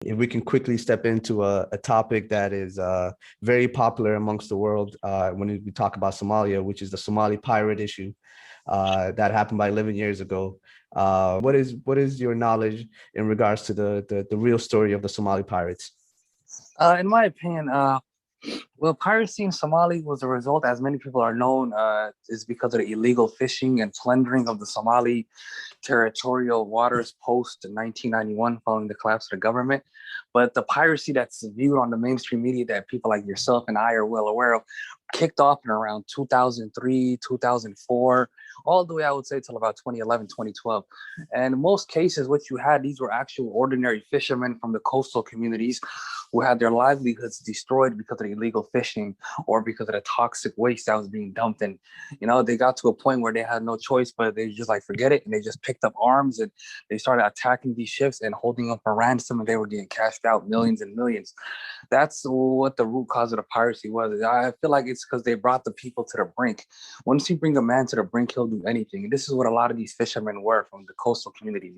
If we can quickly step into a topic that is very popular amongst the world when we talk about Somalia, which is the Somali pirate issue that happened by 11 years ago. What is your knowledge in regards to the real story of the Somali pirates? In my opinion, well, piracy in Somalia was a result, as many people are known, is because of the illegal fishing and plundering of the Somali territorial waters post 1991 following the collapse of the government. But the piracy that's viewed on the mainstream media that people like yourself and I are well aware of kicked off in around 2003, 2004, all the way, I would say, till about 2011, 2012. And in most cases, what you had, these were actual ordinary fishermen from the coastal communities who had their livelihoods destroyed because of the illegal fishing or because of the toxic waste that was being dumped. And, they got to a point where they had no choice, but they just like, forget it. And they just picked up arms and they started attacking these ships and holding them for ransom. And they were getting cashed out millions and millions. That's what the root cause of the piracy was. I feel like it's because they brought the people to the brink. Once you bring a man to the brink, he'll do anything. And this is what a lot of these fishermen were from the coastal communities,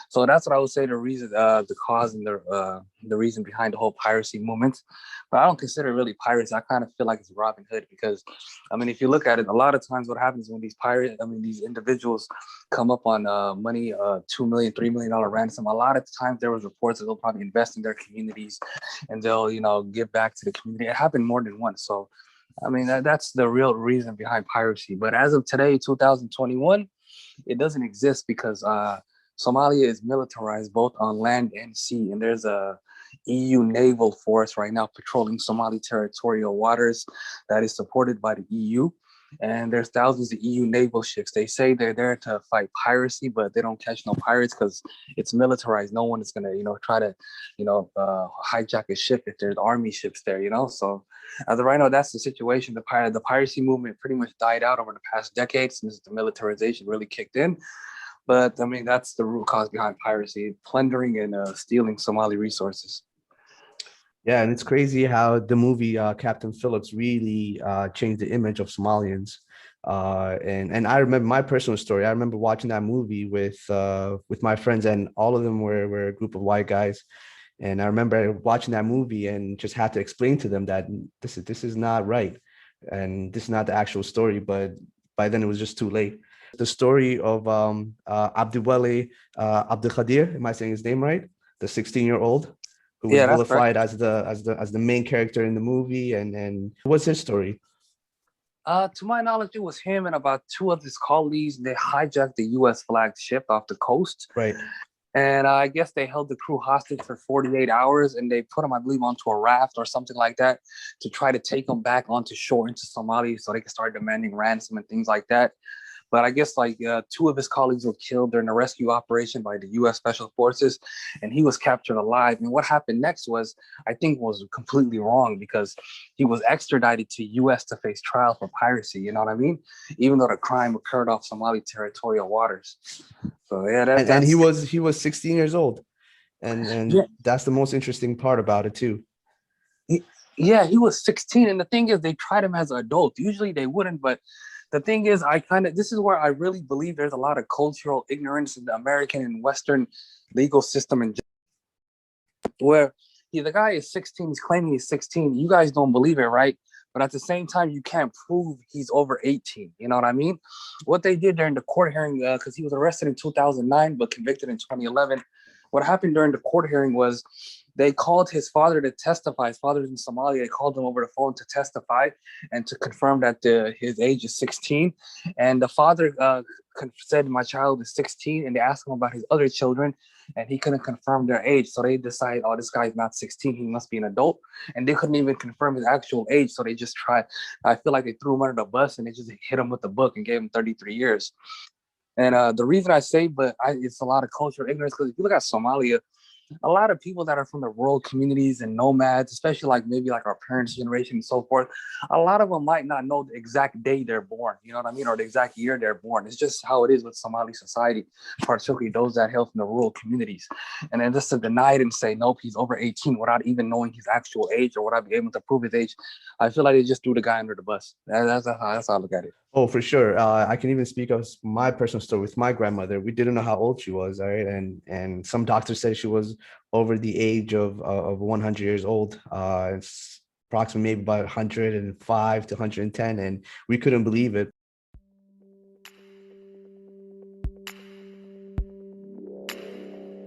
So that's what I would say the reason, the cause and the reason behind the whole piracy movement. But I don't consider it really piracy. I kind of feel like it's Robin Hood because, if you look at it, a lot of times what happens when these individuals come up on money, $2 million, $3 million ransom. A lot of times there was reports that they'll probably invest in their communities and they'll, give back to the community. It happened more than once. So, that's the real reason behind piracy. But as of today, 2021, it doesn't exist because Somalia is militarized both on land and sea, and there's a EU naval force right now patrolling Somali territorial waters that is supported by the EU. And there's thousands of EU naval ships. They say they're there to fight piracy, but they don't catch no pirates because it's militarized. No one is gonna, try to, hijack a ship if there's army ships there, So as of right now, that's the situation. The piracy movement pretty much died out over the past decade since the militarization really kicked in. But that's the root cause behind piracy: plundering and stealing Somali resources. Yeah, and it's crazy how the movie Captain Phillips really changed the image of Somalians. And I remember my personal story. I remember watching that movie with my friends, and all of them were a group of white guys. And I remember watching that movie and just had to explain to them that this is not right, and this is not the actual story. But by then it was just too late. The story of Abdiweli Abdulkadir, am I saying his name right? The 16-year-old who was vilified as the main character in the movie, and what's his story? To my knowledge, it was him and about two of his colleagues. They hijacked the U.S. flagged ship off the coast. Right. And I guess they held the crew hostage for 48 hours and they put them, I believe, onto a raft or something like that to try to take them back onto shore into Somalia so they could start demanding ransom and things like that. But I guess two of his colleagues were killed during a rescue operation by the U.S. Special Forces, and he was captured alive. And what happened next was completely wrong because he was extradited to U.S. to face trial for piracy. You know what I mean? Even though the crime occurred off Somali territorial waters. So yeah, and he was 16 years old, and yeah, that's the most interesting part about it too. Yeah, he was 16, and the thing is, they tried him as an adult. Usually they wouldn't, but the thing is, this is where I really believe there's a lot of cultural ignorance in the American and Western legal system, and where the guy is 16, he's claiming he's 16. You guys don't believe it, right? But at the same time, you can't prove he's over 18. You know what I mean? What they did during the court hearing, because he was arrested in 2009 but convicted in 2011. What happened during the court hearing was they called his father to testify. His father's in Somalia. They called him over the phone to testify and to confirm that his age is 16. And the father said, my child is 16. And they asked him about his other children, and he couldn't confirm their age. So they decided, oh, this guy's not 16. He must be an adult. And they couldn't even confirm his actual age. So they just tried. I feel like they threw him under the bus and they just hit him with the book and gave him 33 years. And the reason I say, it's a lot of cultural ignorance, because if you look at Somalia, a lot of people that are from the rural communities and nomads, especially maybe our parents' generation and so forth, a lot of them might not know the exact day they're born, you know what I mean, or the exact year they're born. It's just how it is with Somali society, particularly those that hail from the rural communities. And then just to deny it and say, nope, he's over 18 without even knowing his actual age or without being able to prove his age, I feel like they just threw the guy under the bus. That's how I look at it. Oh, for sure. I can even speak of my personal story with my grandmother. We didn't know how old she was, all right, and some doctors said she was over the age of 100 years old. It's approximately maybe about 105 to 110, and we couldn't believe it.